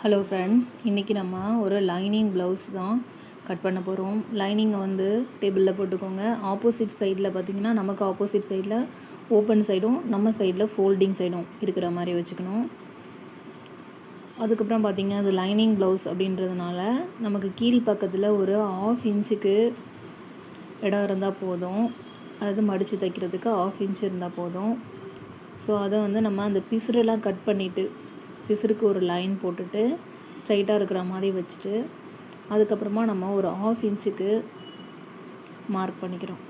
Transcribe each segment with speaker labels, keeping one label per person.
Speaker 1: Hello friends, இன்றைக்கி நம்ம ஒரு லைனிங் ப்ளவுஸ் தான் கட் பண்ண போகிறோம். லைனிங்கை வந்து டேபிளில் போட்டுக்கோங்க. ஆப்போசிட் சைடில் பார்த்திங்கன்னா நமக்கு ஆப்போசிட் சைடில் ஓப்பன் சைடும் நம்ம சைடில் ஃபோல்டிங் சைடும் இருக்கிற மாதிரி வச்சுக்கணும். அதுக்கப்புறம் பார்த்திங்கன்னா அது லைனிங் ப்ளவுஸ் அப்படின்றதுனால நமக்கு கீழ் பக்கத்தில் ஒரு 1/2 இன்ச்சுக்கு இடம் இருந்தால் போதும். அதாவது மடித்து தைக்கிறதுக்கு 1/2 இன்ச்சு இருந்தால் போதும். ஸோ அதை வந்து நம்ம அந்த பிசுறெல்லாம் கட் பண்ணிவிட்டு பிசுருக்கு ஒரு லைன் போட்டுட்டு ஸ்ட்ரைட்டாக இருக்கிற மாதிரி வச்சுட்டு அதுக்கப்புறமா நம்ம ஒரு 1/2 இன்ச்சுக்கு மார்க் பண்ணிக்கிறோம்.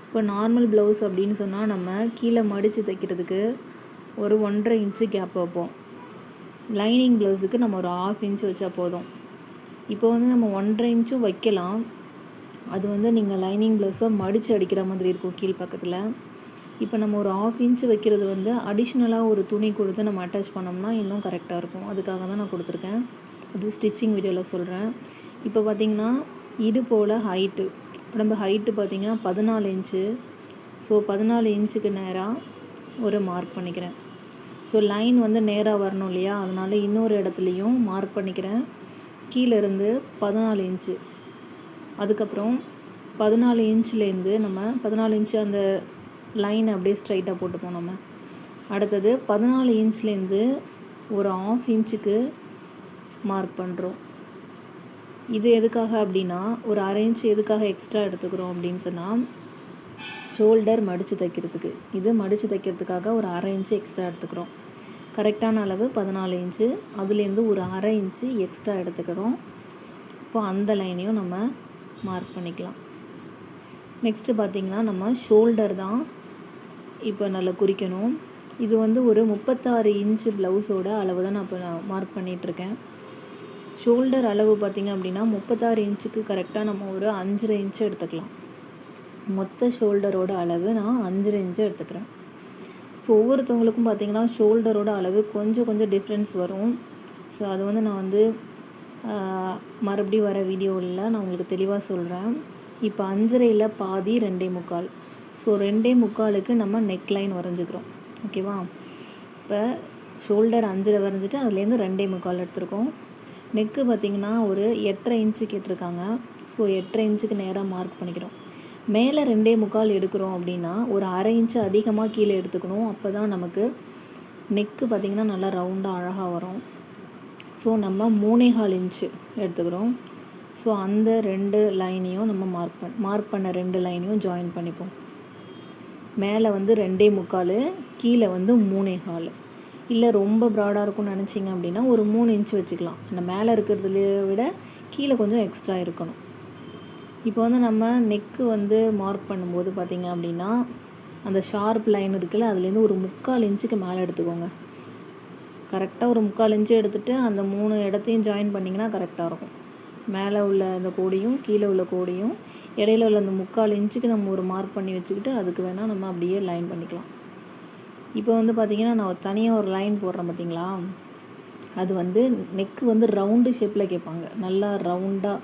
Speaker 1: இப்போ நார்மல் ப்ளவுஸ் அப்படின்னு சொன்னால் நம்ம கீழே மடித்து தைக்கிறதுக்கு ஒரு 1.5 இன்ச்சு கேப் வைப்போம். லைனிங் ப்ளவுஸுக்கு நம்ம ஒரு 1/2 இன்ச்சு வச்சா போதும். இப்போ வந்து நம்ம 1.5 இன்ச்சும் வைக்கலாம். அது வந்து நீங்கள் லைனிங் ப்ளவுஸை மடித்து அடிக்கிற மாதிரி இருக்கும் கீழ் பக்கத்தில். இப்போ நம்ம ஒரு 1/2 இன்ச்சு வைக்கிறது வந்து அடிஷ்னலாக ஒரு துணி கொடுத்து நம்ம அட்டாச் பண்ணோம்னா இன்னும் கரெக்டாக இருக்கும். அதுக்காக தான் நான் கொடுத்துருக்கேன். அது ஸ்டிச்சிங் வீடியோவில் சொல்கிறேன். இப்போ பார்த்திங்கன்னா இது போல் ஹைட்டு நம்ம ஹைட்டு பார்த்திங்கன்னா 14 இன்ச்சு. ஸோ 14 இன்ச்சுக்கு நேராக ஒரு மார்க் பண்ணிக்கிறேன். ஸோ லைன் வந்து நேராக வரணும் இல்லையா, அதனால் இன்னொரு இடத்துலையும் மார்க் பண்ணிக்கிறேன். கீழேருந்து 14 இன்ச்சு. அதுக்கப்புறம் 14 இன்ச்லேருந்து நம்ம 14 இன்ச்சு அந்த லைன் அப்படியே ஸ்ட்ரைட்டாக போட்டுப்போம். நம்ம அடுத்தது 14 இன்ச்லேருந்து ஒரு 1/2 இன்ச்சுக்கு மார்க் பண்ணுறோம். இது எதுக்காக அப்படின்னா ஒரு 1/2 இன்ச்சு எதுக்காக எக்ஸ்ட்ரா எடுத்துக்கிறோம் அப்படின்னு சொன்னால் ஷோல்டர் மடித்து தைக்கிறதுக்கு. இது மடித்து தைக்கிறதுக்காக ஒரு 1/2 இன்ச்சு எக்ஸ்ட்ரா எடுத்துக்கிறோம். கரெக்டான அளவு 14 இன்ச்சு. அதுலேருந்து ஒரு 1/2 இன்ச்சு எக்ஸ்ட்ரா எடுத்துக்கிறோம். இப்போ அந்த லைனையும் நம்ம மார்க் பண்ணிக்கலாம். நெக்ஸ்ட்டு பார்த்திங்கன்னா நம்ம ஷோல்டர் தான் இப்போ நல்லா குறிக்கணும். இது வந்து ஒரு 36 இன்ச்சு ப்ளவுஸோட அளவு தான் நான் இப்போ மார்க் பண்ணிகிட்ருக்கேன். ஷோல்டர் அளவு பார்த்திங்க அப்படின்னா 36 இன்ச்சுக்கு கரெக்டாக நம்ம ஒரு 5.5 இன்ச்சு எடுத்துக்கலாம். மொத்த ஷோல்டரோட அளவு நான் 5.5 இன்ச்சு எடுத்துக்கிறேன். ஸோ ஒவ்வொருத்தவங்களுக்கும் பார்த்திங்கன்னா ஷோல்டரோட அளவு கொஞ்சம் டிஃப்ரென்ஸ் வரும். ஸோ அது வந்து நான் வந்து மறுபடியும் வர வீடியோவில் நான் உங்களுக்கு தெளிவாக சொல்கிறேன். இப்போ 5.5ல் பாதி 2.25. ஸோ 2.25க்கு நம்ம நெக் லைன் வரைஞ்சிக்கிறோம். ஓகேவா? இப்போ ஷோல்டர் 5 வரைஞ்சிட்டு அதுலேருந்து 2.25 எடுத்துருக்கோம். நெக்கு பார்த்திங்கன்னா ஒரு 8.5 இன்ச்சு கேட்டிருக்காங்க. ஸோ 8.5 இன்ச்சுக்கு நேராக மார்க் பண்ணிக்கிறோம். மேலே 2.25 எடுக்கிறோம் அப்படின்னா ஒரு 1/2 இன்ச்சு அதிகமாக கீழே எடுத்துக்கணும். அப்போ தான் நமக்கு நெக்கு பார்த்திங்கன்னா நல்லா ரவுண்டாக அழகாக வரும். ஸோ நம்ம 3.25 இன்ச்சு எடுத்துக்கிறோம். ஸோ அந்த 2 லைனையும் நம்ம மார்க் பண்ண 2 லைனையும் ஜாயின் பண்ணிப்போம். மேலே வந்து 2.25, கீழே வந்து 3.25. இல்லை ரொம்ப ப்ராடாக இருக்கும்னு நினச்சிங்க அப்படின்னா ஒரு 3 இன்ச்சு வச்சுக்கலாம். அந்த மேலே இருக்கிறதுல விட கீழே கொஞ்சம் எக்ஸ்ட்ரா இருக்கணும். இப்போ வந்து நம்ம நெக்கு வந்து மார்க் பண்ணும்போது பார்த்திங்க அப்படின்னா அந்த ஷார்ப் லைன் இருக்குல்ல, அதுலேருந்து ஒரு 3/4 இன்ச்சுக்கு மேலே எடுத்துக்கோங்க. கரெக்டாக ஒரு 3/4 இன்ச்சு எடுத்துகிட்டு அந்த 3 இடத்தையும் ஜாயின் பண்ணிங்கன்னா கரெக்டாக இருக்கும். மேலே உள்ள அந்த கோடியும் கீழே உள்ள கோடியும் இடையில உள்ள அந்த 3/4 இன்ச்சுக்கு நம்ம ஒரு மார்க் பண்ணி வச்சுக்கிட்டு அதுக்கு வேணால் நம்ம அப்படியே லைன் பண்ணிக்கலாம். இப்போ வந்து பார்த்திங்கன்னா நான் தனியாக ஒரு லைன் போடுறேன் பார்த்திங்களா, அது வந்து நெக்கு வந்து ரவுண்டு ஷேப்பில் கேட்பாங்க. நல்லா ரவுண்டாக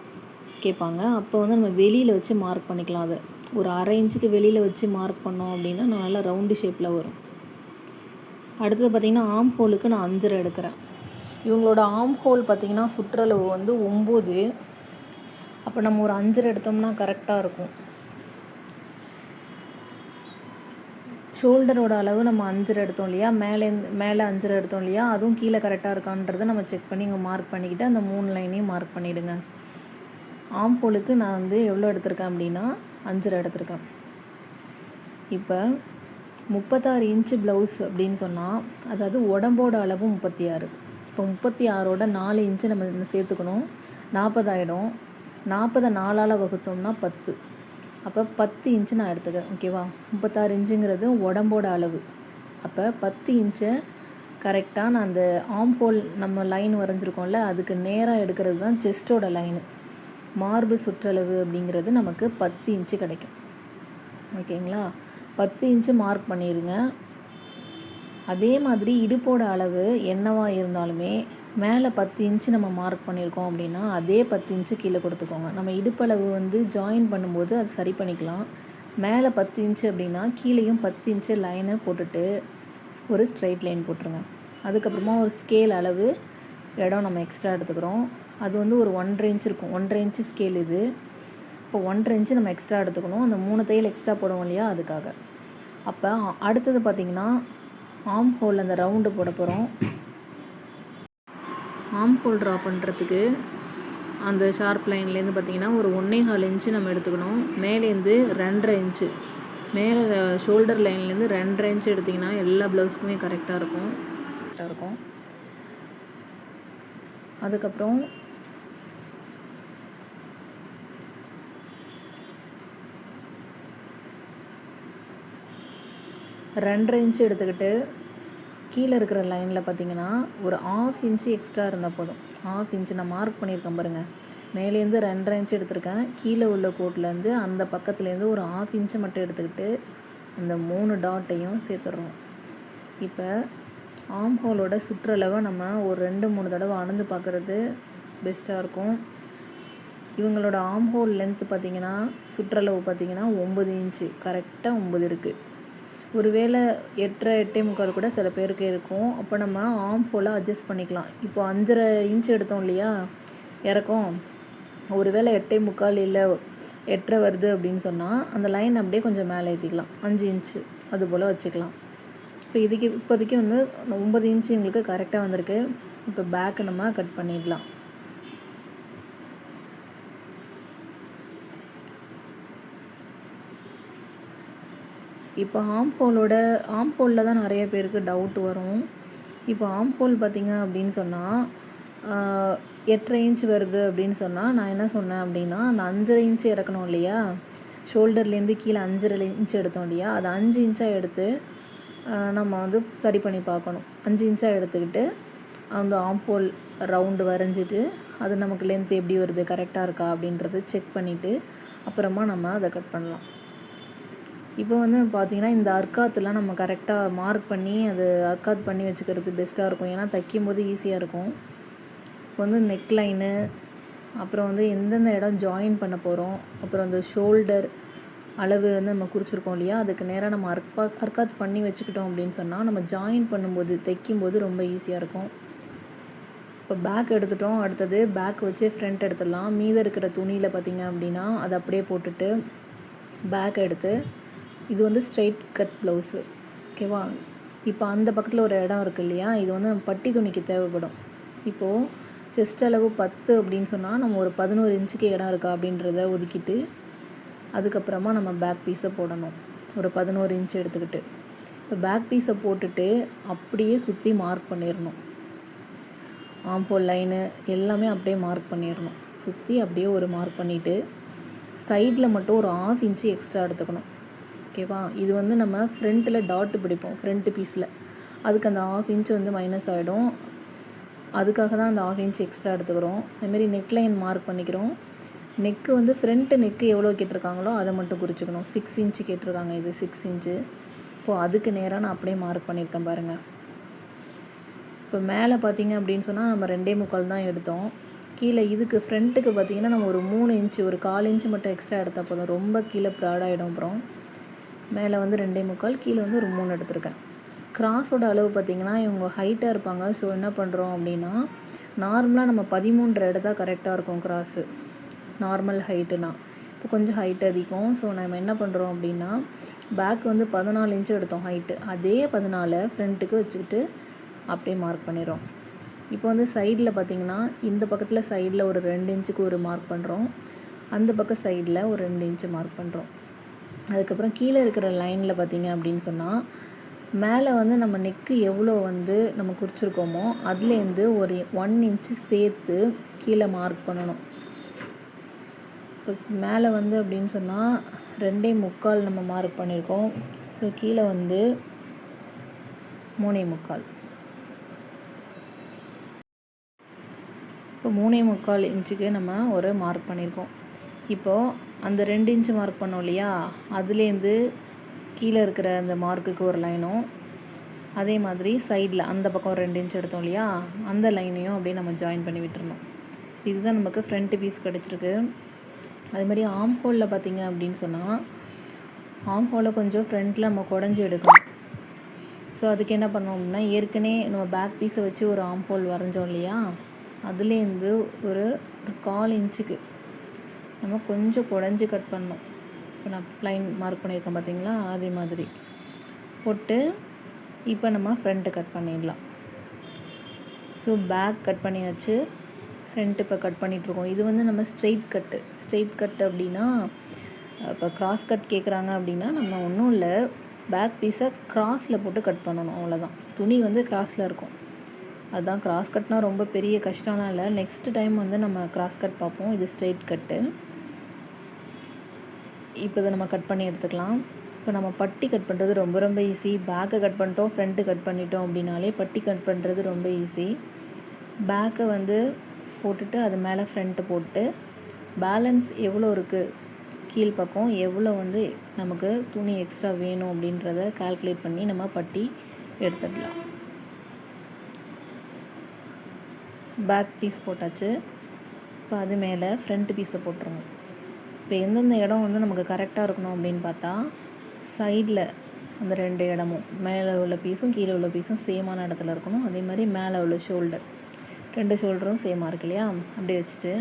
Speaker 1: கேட்பாங்க. அப்போ வந்து நம்ம வெளியில் வச்சு மார்க் பண்ணிக்கலாம். அதை ஒரு 1/2 இன்ச்சுக்கு வெளியில் வச்சு மார்க் பண்ணோம் அப்படின்னா நல்லா ரவுண்டு ஷேப்பில் வரும். அடுத்தது பார்த்திங்கன்னா ஆம் ஹோலுக்கு நான் 5.5 எடுக்கிறேன். இவங்களோட ஆம் ஹோல் பார்த்திங்கன்னா சுற்றளவு வந்து 9. அப்போ நம்ம ஒரு 5.5 எடுத்தோம்னா கரெக்டாக இருக்கும். ஷோல்டரோட அளவு நம்ம 5.5 எடுத்தோம் இல்லையா, மேலே 5.5 எடுத்தோம் இல்லையா, அதுவும் கீழே கரெக்டாக இருக்கான்றதை நம்ம செக் பண்ணி இங்கே மார்க் பண்ணிக்கிட்டு அந்த 3 லைனையும் மார்க் பண்ணிவிடுங்க. ஆம் ஹோலுக்கு நான் வந்து எவ்வளோ எடுத்திருக்கேன் அப்படின்னா 5.5 எடுத்திருக்கேன். இப்போ 36 இன்ச்சு ப்ளவுஸ் அப்படின்னு சொன்னால் அதாவது உடம்போட அளவு 36. இப்போ 36ஓட 4 இன்ச்சு நம்ம சேர்த்துக்கணும். 40 ஆகிடும். 40 4ஆல் வகுத்தோம்னா 10. அப்போ 10 இன்ச்சு நான் எடுத்துக்கிறேன். ஓகேவா? 36 இன்ச்சுங்கிறது உடம்போட அளவு. அப்போ 10 இன்ச்சை கரெக்டாக நான் அந்த ஆம் ஹோல் நம்ம லைன் வரைஞ்சிருக்கோம்ல, அதுக்கு நேராக எடுக்கிறது தான் செஸ்ட்டோட லைனு. மார்பு சுற்றளவு அப்படிங்கிறது நமக்கு 10 இன்ச்சு கிடைக்கும். ஓகேங்களா? 10 இன்ச்சு மார்க் பண்ணிடுங்க. அதே மாதிரி இடுப்போட அளவு என்னவாக இருந்தாலுமே மேலே 10 இன்ச்சு நம்ம மார்க் பண்ணியிருக்கோம் அப்படின்னா அதே 10 இன்ச்சு கீழே கொடுத்துக்கோங்க. நம்ம இடுப்பளவு வந்து ஜாயின் பண்ணும்போது அது சரி பண்ணிக்கலாம். மேலே 10 இன்ச்சு அப்படின்னா கீழேயும் 10 இன்ச்சு லைனை போட்டுட்டு ஒரு ஸ்ட்ரைட் லைன் போட்டுருங்க. அதுக்கப்புறமா ஒரு ஸ்கேல் அளவு இடம் நம்ம எக்ஸ்ட்ரா எடுத்துக்கிறோம். அது வந்து ஒரு 1.5 இன்ச் இருக்கும். 1.5 இன்ச்சு ஸ்கேல் இது. இப்போ 1.5 இன்ச்சு நம்ம எக்ஸ்ட்ரா எடுத்துக்கணும். அந்த 3 தையல் எக்ஸ்ட்ரா போடுவோம் இல்லையா, அதுக்காக. அப்போ அடுத்தது பார்த்திங்கன்னா ஆர்ம் ஹோல் அந்த ரவுண்டு போட போகிறோம். ஆர்ம் ஹோல் ட்ரா பண்ணுறதுக்கு அந்த ஷார்ப் லைன்லேருந்து பார்த்திங்கன்னா ஒரு 1.25 இன்ச்சு நம்ம எடுத்துக்கணும். மேலேருந்து 2.5 இன்ச்சு, மேலே ஷோல்டர் லைன்லேருந்து 2.5 இன்ச்சு எடுத்திங்கன்னா எல்லா ப்ளவுஸுக்குமே கரெக்டாக இருக்கும். அதுக்கப்புறம் ரெண்டரை இன்ச்சு எடுத்துக்கிட்டு கீழே இருக்கிற லைனில் பார்த்திங்கன்னா ஒரு 1/2 இன்ச்சு எக்ஸ்ட்ரா இருந்தால் போதும். 1/2 இன்ச்சு நான் மார்க் பண்ணியிருக்கேன் பாருங்கள். மேலேருந்து 2.5 இன்ச்சு எடுத்திருக்கேன். கீழே உள்ள கோட்லேருந்து அந்த பக்கத்துலேருந்து ஒரு 1/2 இன்ச்சு மட்டும் எடுத்துக்கிட்டு அந்த 3 டாட்டையும் சேர்த்துடுறோம். இப்போ ஆர்ம் ஹோலோட சுற்றளவை நம்ம ஒரு 2-3 தடவை அளந்து பார்க்குறது பெஸ்ட்டாக இருக்கும். இவங்களோட ஆர்ம் ஹோல் லென்த்து பார்த்திங்கன்னா சுற்றளவு பார்த்திங்கன்னா 9 இன்ச்சு, கரெக்டாக 9 இருக்குது. ஒருவேளை 8.5 8.25 கூட சில பேருக்கு இருக்கும். அப்போ நம்ம ஆர்ம் ஹோலை அட்ஜஸ்ட் பண்ணிக்கலாம். இப்போ 5.5 இன்ச் எடுத்தோம் இல்லையா இறக்கம், ஒருவேளை 8.25 இல்லை 8.5 வருது அப்படின்னு சொன்னால் அந்த லைன் அப்படியே கொஞ்சம் மேலே ஏற்றிக்கலாம். 5 இன்ச்சு அதுபோல் வச்சுக்கலாம். இப்போ இப்போதைக்கு வந்து 9 இன்ச்சு எங்களுக்கு கரெக்டாக வந்திருக்கு. இப்போ பேக்கை நம்ம கட் பண்ணிடலாம். இப்போ ஆர்ம் ஹோலில் தான் நிறைய பேருக்கு டவுட் வரும். இப்போ ஆர்ம் ஹோல் பார்த்திங்க அப்படின்னு சொன்னால் 8.5 இன்ச் வருது அப்படின்னு சொன்னால் நான் என்ன சொன்னேன் அப்படின்னா, அந்த 5.5 இன்ச்சு இறக்கணும் இல்லையா, ஷோல்டர்லேருந்து கீழே 5.5 இன்ச்சு எடுத்தோம் இல்லையா, அதை 5 இன்ச்சாக எடுத்து நம்ம வந்து சரி பண்ணி பார்க்கணும். 5 இன்ச்சாக எடுத்துக்கிட்டு அந்த ஆர்ம் ஹோல் ரவுண்டு வரைஞ்சிட்டு அது நமக்கு லென்த் எப்படி வருது, கரெக்டாக இருக்கா அப்படின்றது செக் பண்ணிவிட்டு அப்புறமா நம்ம அதை கட் பண்ணலாம். இப்போ வந்து பார்த்திங்கன்னா இந்த அர்க்காத்துலாம் நம்ம கரெக்டாக மார்க் பண்ணி அது அர்க்காத் பண்ணி வச்சுக்கிறது பெஸ்ட்டாக இருக்கும். ஏன்னா தைக்கும்போது ஈஸியாக இருக்கும். இப்போ வந்து நெக் லைனு, அப்புறம் வந்து எந்தெந்த இடம் ஜாயின் பண்ண போகிறோம், அப்புறம் அந்த ஷோல்டர் அளவு வந்து நம்ம குறிச்சிருக்கோம் இல்லையா, அதுக்கு நேராக நம்ம அர்க்காத் பண்ணி வச்சுக்கிட்டோம் அப்படின்னு சொன்னால் நம்ம ஜாயின் பண்ணும்போது தைக்கும்போது ரொம்ப ஈஸியாக இருக்கும். இப்போ பேக் எடுத்துட்டோம். அடுத்தது பேக் வச்சு ஃப்ரண்ட் எடுத்துடலாம். மீதம் இருக்கிற துணியில் பார்த்திங்க அப்படின்னா அதை அப்படியே போட்டுட்டு பேக் எடுத்து, இது வந்து ஸ்ட்ரெயிட் கட் ப்ளவுஸு, ஓகேவா. இப்போ அந்த பக்கத்தில் ஒரு இடம் இருக்குது இல்லையா, இது வந்து நம்ம பட்டி துணிக்கு தேவைப்படும். இப்போது செஸ்ட் அளவு 10 அப்படின்னு சொன்னால் நம்ம ஒரு 11 இன்ச்சுக்கு இடம் இருக்கா அப்படின்றத ஒதுக்கிட்டு அதுக்கப்புறமா நம்ம பேக் பீஸை போடணும். ஒரு 11 இன்ச்சு எடுத்துக்கிட்டு இப்போ பேக் பீஸை போட்டுட்டு அப்படியே சுற்றி மார்க் பண்ணிடணும். ஆர்ம் ஹோல் லைனு எல்லாமே அப்படியே மார்க் பண்ணிடணும். சுற்றி அப்படியே ஒரு மார்க் பண்ணிவிட்டு சைடில் மட்டும் ஒரு 1/2 இன்ச்சு எக்ஸ்ட்ரா எடுத்துக்கணும், ஓகேவா. இது வந்து நம்ம ஃப்ரண்ட்டில் டாட்டு பிடிப்போம் ஃப்ரண்ட் பீஸில், அதுக்கு அந்த 1/2 இன்ச்சு வந்து மைனஸ் ஆகிடும். அதுக்காக தான் அந்த 1/2 இன்ச் எக்ஸ்ட்ரா எடுத்துக்கிறோம். அதுமாரி நெக் லைன் மார்க் பண்ணிக்கிறோம். நெக்கு வந்து ஃப்ரண்ட்டு நெக்கு எவ்வளோ கேட்டிருக்காங்களோ அதை மட்டும் குறிச்சிக்கணும். 6 இன்ச்சு கேட்டிருக்காங்க, இது 6 இன்ச்சு. இப்போது அதுக்கு நேராக நான் அப்படியே மார்க் பண்ணியிருக்கேன் பாருங்கள். இப்போ மேலே பார்த்திங்க அப்படின்னு சொன்னால் நம்ம 2.25 தான் எடுத்தோம். கீழே இதுக்கு ஃப்ரண்ட்டுக்கு பார்த்திங்கன்னா நம்ம ஒரு 3 இன்ச்சு, ஒரு 1/4 இன்ச்சு மட்டும் எக்ஸ்ட்ரா எடுத்தால் போதும். ரொம்ப கீழே ப்ராடாகிடும். அப்புறம் மேலே வந்து 2.25, கீழே வந்து ஒரு 3 எடுத்திருக்கேன். கிராஸோட அளவு பார்த்திங்கன்னா இவங்க ஹைட்டாக இருப்பாங்க. ஸோ என்ன பண்ணுறோம் அப்படின்னா, நார்மலாக நம்ம 13 எடுத்தால் கரெக்டாக இருக்கும் கிராஸு, நார்மல் ஹைட்டுனா. இப்போ கொஞ்சம் ஹைட் அதிகம். ஸோ நம்ம என்ன பண்ணுறோம் அப்படின்னா, பேக் வந்து 14 இன்ச்சு எடுத்தோம் ஹைட்டு, அதே 14 ஃப்ரண்ட்டுக்கு வச்சுக்கிட்டு அப்படியே மார்க் பண்ணிடுறோம். இப்போ வந்து சைடில் பார்த்திங்கன்னா இந்த பக்கத்தில் சைடில் ஒரு 2 இன்ச்சுக்கு ஒரு மார்க் பண்ணுறோம், அந்த பக்கம் சைடில் ஒரு 2 இன்ச்சு மார்க் பண்ணுறோம். அதுக்கப்புறம் கீழே இருக்கிற லைனில் பார்த்திங்க அப்படின்னு சொன்னால் மேலே வந்து நம்ம நெக்கு எவ்வளோ வந்து நம்ம குறிச்சிருக்கோமோ அதுலேருந்து ஒரு 1 இன்ச்சு சேர்த்து கீழே மார்க் பண்ணணும். இப்போ மேலே வந்து அப்படின்னு சொன்னால் 2.25 நம்ம மார்க் பண்ணியிருக்கோம். ஸோ கீழே வந்து 3.25. இப்போ 3.25 இன்ச்சுக்கு நம்ம ஒரு மார்க் பண்ணியிருக்கோம். இப்போது அந்த 2 இன்ச்சு மார்க் பண்ணோம் இல்லையா, அதுலேருந்து கீழே இருக்கிற அந்த மார்க்குக்கு ஒரு லைனும், அதே மாதிரி சைடில் அந்த பக்கம் 2 இன்ச் எடுத்தோம் இல்லையா, அந்த லைனையும் அப்படியே நம்ம ஜாயின் பண்ணி விட்டுறணும். இதுதான் நமக்கு ஃப்ரண்ட் பீஸ் கிடச்சிருக்கு. அதுமாதிரி ஆர்ம் ஹோலில் பார்த்திங்க அப்படின்னு சொன்னால் ஆர்ம் ஹோலை கொஞ்சம் ஃப்ரண்ட்டில் நம்ம குடஞ்சி எடுக்கணும். ஸோ அதுக்கு என்ன பண்ணோம் அப்படின்னா, ஏற்கனவே நம்ம பேக் பீஸை வச்சு ஒரு ஆர்ம் ஹோல் வரைஞ்சோம் இல்லையா, அதுலேருந்து ஒரு 1/4 இன்ச்சுக்கு நம்ம கொஞ்சம் குடஞ்சி கட் பண்ணணும். இப்போ நான் லைன் மார்க் பண்ணியிருக்கேன் பார்த்தீங்களா, அதே மாதிரி போட்டு இப்போ நம்ம ஃப்ரண்ட்டு கட் பண்ணிடலாம். ஸோ பேக் கட் பண்ணியாச்சு, ஃப்ரண்ட் இப்போ கட் பண்ணிகிட்ருக்கோம். இது வந்து நம்ம ஸ்ட்ரெயிட் கட் அப்படின்னா, இப்போ கிராஸ் கட் கேட்குறாங்க அப்படின்னா நம்ம ஒன்றும் இல்லை, பேக் பீஸை கிராஸில் போட்டு கட் பண்ணணும், அவ்வளோதான். துணி வந்து கிராஸில் இருக்கும், அதுதான் கிராஸ் கட்னால் ரொம்ப பெரிய கஷ்டம்லாம் இல்லை. நெக்ஸ்ட் டைம் வந்து நம்ம கிராஸ் கட் பார்ப்போம். இது ஸ்ட்ரெயிட் கட்டு. இப்போ இதை நம்ம கட் பண்ணி எடுத்துக்கலாம். இப்போ நம்ம பட்டி கட் பண்ணுறது ரொம்ப ரொம்ப ஈஸி. பேக்கை கட் பண்ணிட்டோம், ஃப்ரண்ட்டு கட் பண்ணிட்டோம் அப்படின்னாலே பட்டி கட் பண்ணுறது ரொம்ப ஈஸி. பேக்கை வந்து போட்டுட்டு அது மேலே ஃப்ரண்ட்டு போட்டு பேலன்ஸ் எவ்வளோ இருக்குது, கீழ்ப்பக்கம் எவ்வளோ வந்து நமக்கு துணி எக்ஸ்ட்ரா வேணும் அப்படின்றத கால்குலேட் பண்ணி நம்ம பட்டி எடுத்துடலாம். பேக் பீஸ் போட்டாச்சு. இப்போ அது மேலே ஃப்ரண்ட் பீஸை போட்டுருங்க. இப்போ எந்தெந்த இடம் வந்து நமக்கு கரெக்டாக இருக்கணும் அப்படின்னு பார்த்தா, சைடில் அந்த 2 இடமும், மேலே உள்ள பீஸும் கீழே உள்ள பீஸும் சேமான இடத்துல இருக்கணும். அதே மாதிரி மேலே உள்ள ஷோல்டர், 2 ஷோல்டரும் சேமாக இருக்கு இல்லையா, அப்படியே வச்சுட்டு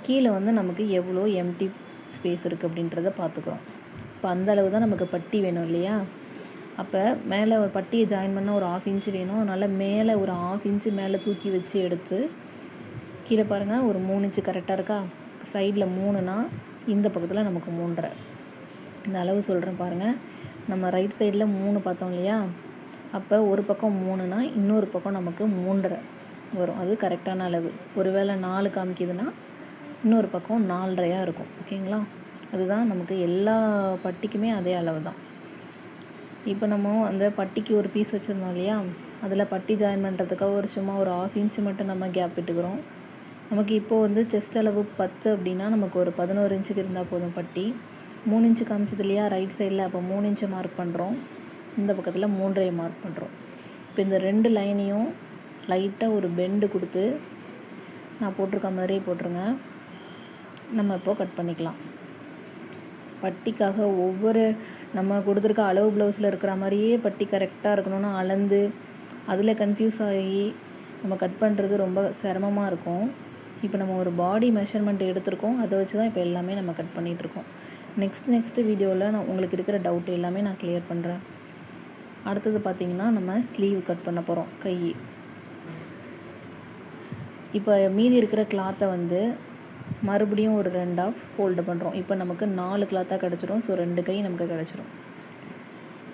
Speaker 1: கீழே வந்து நமக்கு எவ்வளோ எம்டி ஸ்பேஸ் இருக்குது அப்படின்றத பார்த்துக்குறோம். இப்போ அந்த அளவு தான் நமக்கு பட்டி வேணும் இல்லையா. அப்போ மேலே ஒரு பட்டியை ஜாயின் பண்ண ஒரு 1/2 இன்ச்சு வேணும். அதனால் மேலே ஒரு 1/2 இன்ச்சு மேலே தூக்கி வச்சு எடுத்து கீழே பாருங்கள், ஒரு 3 இன்ச்சு கரெக்டாக இருக்கா. சைடில் 3னா இந்த பக்கத்தில் நமக்கு 3.5. இந்த அளவு சொல்கிறேன் பாருங்கள். நம்ம ரைட் சைடில் 3 பார்த்தோம் இல்லையா, அப்போ ஒரு பக்கம் 3னா இன்னொரு பக்கம் நமக்கு 3.5 வரும். அது கரெக்டான அளவு. ஒரு வேளை 4 காமிக்குதுன்னா இன்னொரு பக்கம் 4.5 இருக்கும். ஓகேங்களா, அதுதான் நமக்கு எல்லா பட்டிக்குமே அதே அளவு தான். இப்போ நம்ம அந்த பட்டிக்கு ஒரு பீஸ் வச்சுருந்தோம் இல்லையா, அதில் பட்டி ஜாயின் பண்ணுறதுக்காக சும்மா ஒரு 1/2 இன்ச்சு மட்டும் நம்ம கேப் விட்டுக்கிறோம். நமக்கு இப்போது வந்து செஸ்ட் அளவு 10 அப்படின்னா நமக்கு ஒரு 11 இன்ச்சுக்கு இருந்தால் போதும் பட்டி. 3 இன்ச்சு காமிச்சது இல்லையா ரைட் சைடில், அப்போ 3 இன்ச்சை மார்க் பண்ணுறோம். இந்த பக்கத்தில் 3.5 மார்க் பண்ணுறோம். இப்போ இந்த 2 லைனையும் லைட்டாக ஒரு பெண்டு கொடுத்து நான் போட்டிருக்க மாதிரியே போட்டுருங்க. நம்ம இப்போது கட் பண்ணிக்கலாம். பட்டிக்காக ஒவ்வொரு நம்ம கொடுத்துருக்க அளவு ப்ளவுஸில் இருக்கிற மாதிரியே பட்டி கரெக்டாக இருக்கணும்னு அளந்து அதில் கன்ஃபியூஸ் ஆகி நம்ம கட் பண்ணுறது ரொம்ப சிரமமாக இருக்கும். இப்போ நம்ம ஒரு பாடி மெஷர்மெண்ட் எடுத்திருக்கோம், அதை வச்சு தான் இப்போ எல்லாமே நம்ம கட் பண்ணிகிட்ருக்கோம். நெக்ஸ்ட் வீடியோவில் நான் உங்களுக்கு இருக்கிற டவுட் எல்லாமே நான் கிளியர் பண்ணுறேன். அடுத்தது பார்த்திங்கன்னா நம்ம ஸ்லீவ் கட் பண்ண போகிறோம், கை. இப்போ மீதி இருக்கிற கிளாத்தை வந்து மறுபடியும் ஒரு 2 ஃபோல்டு பண்ணுறோம். இப்போ நமக்கு 4 கிளாத்தாக கிடச்சிரும். ஸோ 2 கை நமக்கு கிடச்சிரும்.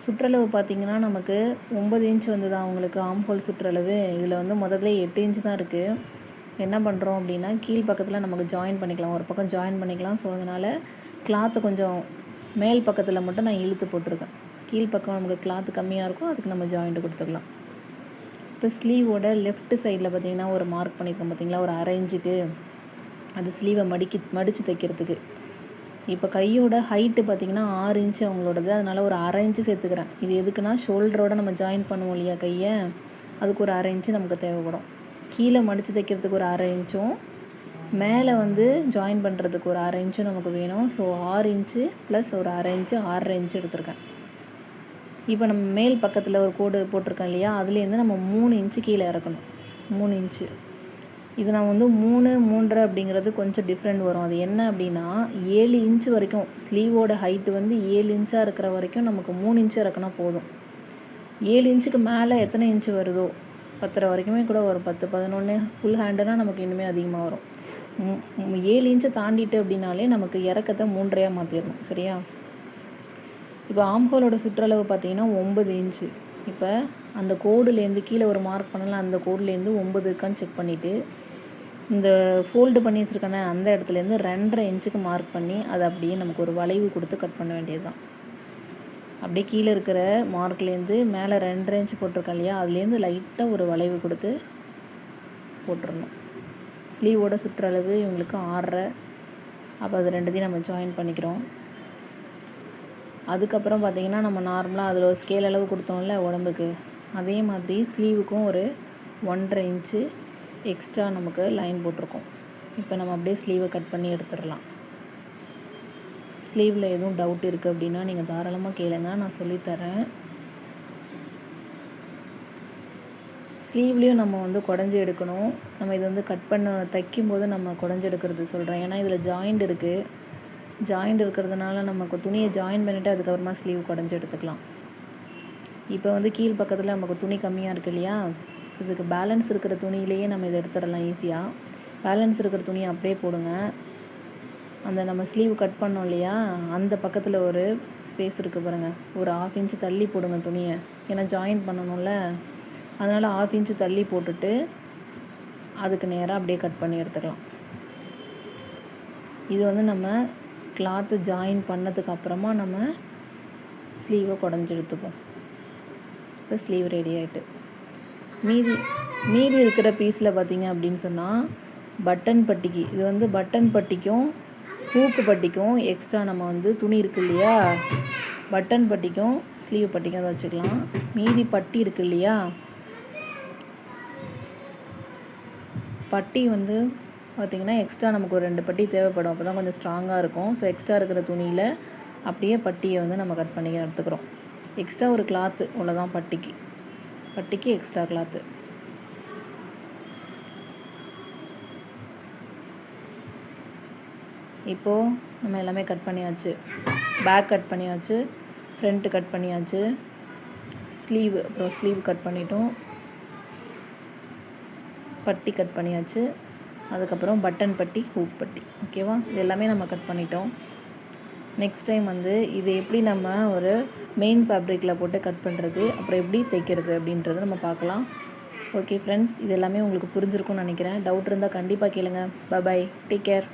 Speaker 1: சுற்றளவு பார்த்திங்கன்னா நமக்கு 9 இன்ச் வந்து தான் உங்களுக்கு ஆர்ம் ஹோல் சுற்றளவு. இதில் வந்து முதல்ல 8 இன்ச் தான் இருக்குது. என்ன பண்ணுறோம் அப்படின்னா, கீழ் பக்கத்தில் நமக்கு ஜாயின் பண்ணிக்கலாம், ஒரு பக்கம் ஜாயின் பண்ணிக்கலாம். ஸோ அதனால் கிளாத்தை கொஞ்சம் மேல் பக்கத்தில் மட்டும் நான் இழுத்து போட்டிருக்கேன். கீழ் பக்கம் நமக்கு கிளாத்து கம்மியாக இருக்கும், அதுக்கு நம்ம ஜாயிண்ட்டு கொடுத்துக்கலாம். இப்போ ஸ்லீவோட லெஃப்ட் சைடில் பார்த்திங்கன்னா ஒரு மார்க் பண்ணியிருக்கோம் பார்த்திங்களா, ஒரு 1/2 இன்ச்சுக்கு. அது ஸ்லீவை மடித்து தைக்கிறதுக்கு. இப்போ கையோட ஹைட்டு பார்த்திங்கன்னா 6 இன்ச்சு அவங்களோடது, அதனால் ஒரு 1/2 இன்ச்சு சேர்த்துக்கிறேன். இது எதுக்குன்னா ஷோல்டரோடு நம்ம ஜாயின் பண்ணுவோம் இல்லையா கையை, அதுக்கு ஒரு 1/2 இன்ச்சு நமக்கு தேவைப்படும். கீழே மடித்து தைக்கிறதுக்கு ஒரு 1/2 இன்ச்சும் மேலே வந்து ஜாயின் பண்ணுறதுக்கு ஒரு 1/2 இன்ச்சும் நமக்கு வேணும். ஸோ 6 இன்ச்சு ப்ளஸ் ஒரு 1/2 இன்ச்சு 6.5 இன்ச்சு எடுத்திருக்கேன். இப்போ நம்ம மேல் பக்கத்தில் ஒரு கோடு போட்டிருக்கோம் இல்லையா, அதுலேருந்து நம்ம 3 இன்ச்சு கீழே இறக்கணும். 3 இன்ச்சு. இது நான் வந்து 3, 3.5 அப்படிங்கிறது கொஞ்சம் டிஃப்ரெண்ட் வரும். அது என்ன அப்படின்னா, 7 இன்ச்சு வரைக்கும் ஸ்லீவோட ஹைட்டு வந்து 7 இன்ச்சாக இருக்கிற வரைக்கும் நமக்கு 3 இன்ச்சு இறக்குனா போதும். 7 இன்ச்சுக்கு மேலே எத்தனை இன்ச்சு வருதோ 10.5 வரைக்குமே கூட வரும். 10, 11 ஃபுல் ஹேண்டுனா நமக்கு இன்னுமே அதிகமாக வரும். 7 இன்ச்சை தாண்டிட்டு அப்படின்னாலே நமக்கு இறக்கத்தை 3.5 மாற்றிடணும். சரியா? இப்போ ஆர்ம் ஹோலோட சுற்றளவு பார்த்திங்கன்னா 9 இன்ச்சு. இப்போ அந்த கோடுலேருந்து கீழே ஒரு மார்க் பண்ணலாம், அந்த கோடுலேருந்து 9 இருக்கான்னு செக் பண்ணிவிட்டு இந்த ஃபோல்டு பண்ணி வச்சுருக்கேனே அந்த இடத்துலேருந்து 2.5 இன்ச்சுக்கு மார்க் பண்ணி அதை அப்படியே நமக்கு ஒரு வளைவு கொடுத்து கட் பண்ண வேண்டியது தான். அப்படியே கீழே இருக்கிற மார்க்லேருந்து மேலே 2.5 இன்ச்சு போட்டிருக்கேன் இல்லையா, அதுலேருந்து லைட்டாக ஒரு வளைவு கொடுத்து போட்டுடணும். ஸ்லீவோட சுற்றளவு இவங்களுக்கு 6.5. அப்போ அது 2த்தையும் நம்ம ஜாயின் பண்ணிக்கிறோம். அதுக்கப்புறம் பார்த்திங்கன்னா நம்ம நார்மலாக அதில் ஒரு ஸ்கேல் அளவு கொடுத்தோம்ல உடம்புக்கு, அதே மாதிரி ஸ்லீவுக்கும் ஒரு 1.5 இன்ச்சு எக்ஸ்ட்ரா நமக்கு லைன் போட்டிருக்கோம். இப்போ நம்ம அப்படியே ஸ்லீவை கட் பண்ணி எடுத்துடலாம். ஸ்லீவில் எதுவும் டவுட் இருக்குது அப்படின்னா நீங்கள் தாராளமாக கேளுங்க, நான் சொல்லித்தரேன். ஸ்லீவ்லேயும் நம்ம வந்து குடஞ்சி எடுக்கணும். நம்ம இது வந்து கட் பண்ண தைக்கும்போது நம்ம குடஞ்சி எடுக்கிறது சொல்கிறேன். ஏன்னா இதில் ஜாயிண்ட் இருக்குது. ஜாயிண்ட் இருக்கிறதுனால நமக்கு துணியை ஜாயின் பண்ணிவிட்டு அதுக்கப்புறமா ஸ்லீவ் குடஞ்சி எடுத்துக்கலாம். இப்போ வந்து கீழ் பக்கத்தில் நமக்கு துணி கம்மியாக இருக்குது இல்லையா, இதுக்கு பேலன்ஸ் இருக்கிற துணியிலேயே நம்ம இதை எடுத்துடலாம் ஈஸியாக. பேலன்ஸ் இருக்கிற துணியை அப்படியே போடுங்க. அந்த நம்ம ஸ்லீவ் கட் பண்ணோம் இல்லையா, அந்த பக்கத்தில் ஒரு ஸ்பேஸ் இருக்குது பாருங்கள், ஒரு 1/2 இன்ச்சு தள்ளி போடுங்க துணியை. ஏன்னா ஜாயின் பண்ணணும்ல, அதனால் 1/2 இன்ச்சு தள்ளி போட்டுட்டு அதுக்கு நேராக அப்படியே கட் பண்ணி எடுத்துக்கலாம். இது வந்து நம்ம கிளாத்து ஜாயின் பண்ணதுக்கு அப்புறமா நம்ம ஸ்லீவை குடஞ்சி எடுத்துப்போம். இப்போ ஸ்லீவ் ரெடி ஆகிட்டு மீதி இருக்கிற பீஸில் பார்த்திங்க அப்படின்னு சொன்னால் பட்டன் பட்டிக்கு, இது வந்து பட்டன் பட்டிக்கும் ஹூக்கு பட்டிக்கும் எக்ஸ்ட்ரா நம்ம வந்து துணி இருக்கு இல்லையா, பட்டன் பட்டிக்கும் ஸ்லீவ் பட்டிக்கும் அதை வச்சுக்கலாம். மீதி பட்டி இருக்கு இல்லையா, பட்டி வந்து பார்த்திங்கன்னா எக்ஸ்ட்ரா நமக்கு ஒரு 2 பட்டி தேவைப்படும். அப்போ தான் கொஞ்சம் ஸ்ட்ராங்காக இருக்கும். ஸோ எக்ஸ்ட்ரா இருக்கிற துணியில் அப்படியே பட்டியை வந்து நம்ம கட் பண்ணி எடுத்துக்கிறோம். எக்ஸ்ட்ரா ஒரு கிளாத்து அவ்வளோதான், பட்டிக்கு எக்ஸ்ட்ரா கிளாத்து. இப்போது நம்ம எல்லாமே கட் பண்ணியாச்சு. பேக் கட் பண்ணியாச்சு, ஃப்ரண்ட்டு கட் பண்ணியாச்சு, ஸ்லீவ் கட் பண்ணிட்டோம், பட்டி கட் பண்ணியாச்சு, அதுக்கப்புறம் பட்டன் பட்டி, ஹூக் பட்டி. ஓகேவா, இது எல்லாமே நம்ம கட் பண்ணிட்டோம். நெக்ஸ்ட் டைம் வந்து இது எப்படி நம்ம ஒரு மெயின் ஃபேப்ரிக்கில் போட்டு கட் பண்ணுறது, அப்புறம் எப்படி தைக்கிறது அப்படின்றத நம்ம பார்க்கலாம். ஓகே ஃப்ரெண்ட்ஸ், இது எல்லாமே உங்களுக்கு புரிஞ்சிருக்கும்னு நினைக்கிறேன். டவுட் இருந்தால் கண்டிப்பாக கேளுங்க. Bye, take care.